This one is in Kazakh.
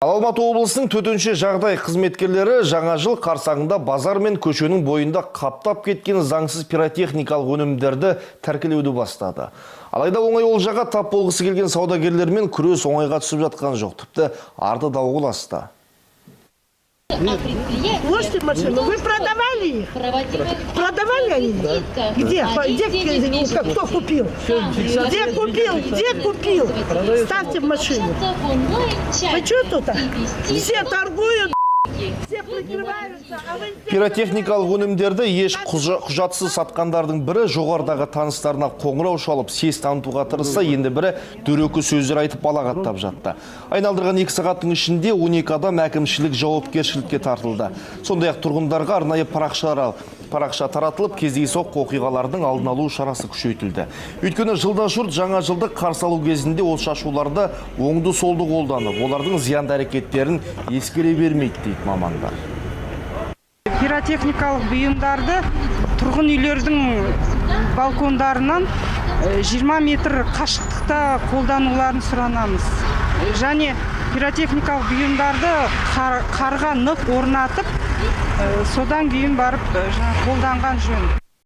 Алматы облысының төтенше жағдай қызметкерлері жаңа жыл қарсаңында базар мен көшенің бойында қаптап кеткен заңсыз пиротехникалық өнімдерді тәркілеуді бастады. Алайда оңай олжаға тап болғысы келген саудагерлермен күрес оңайға түсіп жатқан жоқ. Тіпті арты дауға ұласты. Можете машину? Вы продавали их? Продавали они? Где? Кто купил? Где купил? Где купил? Ставьте в машину. Вы что тут? Все торгуют. Все прикрываются, а вы... Пиротехникалық өнімдерді еш құжатсыз сатқандардың бірі жоғарыдағы таныстарына қоңырау шалып сес танытуға тырысса, енді бірі дөрекі сөздер айтып балағаттап жатты. Айналдырған 2 сағаттың ішінде 12 адам әкімшілік жауапкершілікке тартылды. Сондай-ақ тұрғындарға арнайы парақша таратылып, кездейсоқ оқиғалардың алдын алу шарасы күшейтілді. Өйткені жылда жұрт жаңа жылды қарсы алу кезінде отшашуларды оңды-солды қолданып, олардың зиянды әрекеттерін ескере бермейді дейді мамандар. Пиротехникалық бұйымдарды тұрғын үйлердің балкондарынан 20 метр қашықтықта қолдануларын сұранамыз. Және пиротехникалық бұйымдарды қарға нық орнатып, содан кейін барып қолданған жөн.